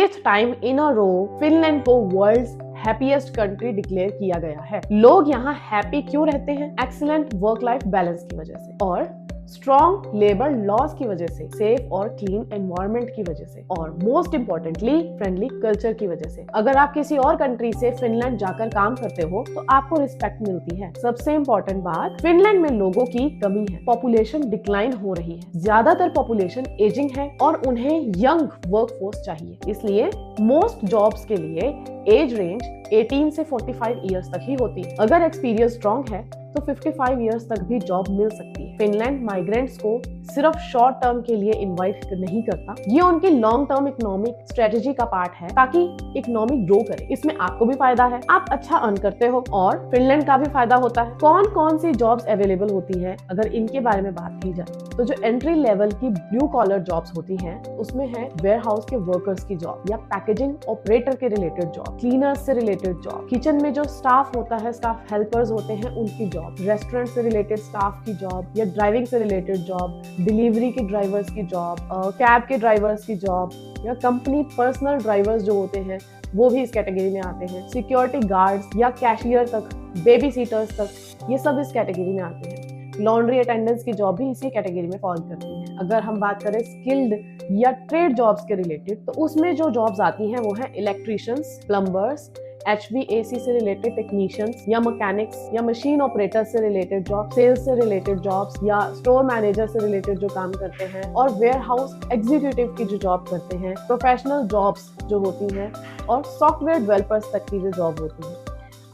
8th time in a row Finland को world's happiest country declare किया गया है। लोग यहाँ हैप्पी क्यों रहते हैं? एक्सीलेंट वर्क लाइफ बैलेंस की वजह से, और स्ट्रॉन्ग लेबर लॉज की वजह से, सेफ और क्लीन एनवायरनमेंट की वजह से, और मोस्ट इंपॉर्टेंटली फ्रेंडली कल्चर की वजह से। अगर आप किसी और कंट्री से फिनलैंड जाकर काम करते हो तो आपको रिस्पेक्ट मिलती है। सबसे इंपॉर्टेंट बात, फिनलैंड में लोगों की कमी है, पॉपुलेशन डिक्लाइन हो रही है, ज्यादातर पॉपुलेशन एजिंग है और उन्हें यंग वर्कफोर्स चाहिए। इसलिए मोस्ट जॉब्स के लिए एज रेंज 18 से 45 इयर्स तक ही होती है। अगर एक्सपीरियंस स्ट्रॉन्ग है तो 55 इयर्स तक भी जॉब मिल सकती है। फिनलैंड माइग्रेंट्स को सिर्फ शॉर्ट टर्म के लिए इनवाइट नहीं करता, ये उनकी लॉन्ग टर्म इकोनॉमिक स्ट्रेटेजी का पार्ट है ताकि इकोनॉमी ग्रो करे। इसमें आपको भी फायदा है, आप अच्छा अर्न करते हो और फिनलैंड का भी फायदा होता है। कौन कौन सी जॉब्स अवेलेबल होती है अगर इनके बारे में बात की जाए तो जो एंट्री लेवल की ब्लू कॉलर जॉब्स होती हैं उसमें है वेयर हाउस के वर्कर्स की जॉब या पैकेजिंग ऑपरेटर के रिलेटेड जॉब, क्लीनर्स से रिलेटेड जॉब, किचन में जो स्टाफ होता है, स्टाफ हेल्पर्स होते हैं उनकी जॉब, रेस्टोरेंट से रिलेटेड स्टाफ की जॉब या ड्राइविंग से रिलेटेड जॉब, डिलीवरी के ड्राइवर्स की जॉब, कैब के ड्राइवर्स की जॉब या कंपनी पर्सनल ड्राइवर्स जो होते हैं वो भी इस कैटेगरी में आते हैं, सिक्योरिटी गार्ड्स या कैशियर तक, बेबी सीटर्स तक, ये सब इस कैटेगरी में आते हैं। लॉन्ड्री अटेंडेंस की जॉब भी इसी कैटेगरी में फॉल करती है। अगर हम बात करें स्किल्ड या ट्रेड जॉब्स के रिलेटेड तो उसमें जो जॉब्स आती हैं वो हैं इलेक्ट्रिशियंस, प्लम्बर्स, HVAC से रिलेटेड टेक्नीशियंस या मैकेनिक्स या मशीन ऑपरेटर से रिलेटेड जॉब, सेल्स से रिलेटेड जॉब्स या स्टोर मैनेजर से रिलेटेड जो काम करते हैं, और वेयर हाउस एग्जीक्यूटिव की जो जॉब करते हैं, प्रोफेशनल जॉब्स जो होती हैं, और सॉफ्टवेयर डेवलपर्स तक की जो जॉब होती है।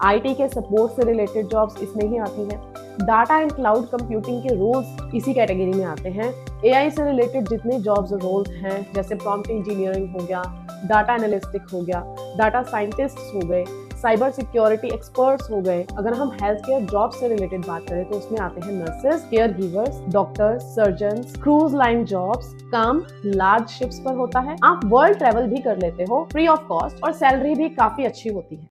IT के सपोर्ट से रिलेटेड जॉब्स इसमें ही आती हैं। डाटा एंड क्लाउड कंप्यूटिंग के रोल्स इसी कैटेगरी में आते हैं। AI से रिलेटेड जितने जॉब्स और रोल्स हैं जैसे प्रॉम्प्ट इंजीनियरिंग हो गया, डाटा एनालिस्टिक हो गया, डाटा साइंटिस्ट हो गए, साइबर सिक्योरिटी एक्सपर्ट्स हो गए। अगर हम हेल्थ केयर जॉब से रिलेटेड बात करें तो उसमें आते हैं nurses, care givers, doctors, surgeons, cruise line jobs. काम लार्ज शिप्स पर होता है। आप वर्ल्ड ट्रेवल भी कर लेते हो फ्री ऑफ कॉस्ट और सैलरी भी काफी अच्छी होती है।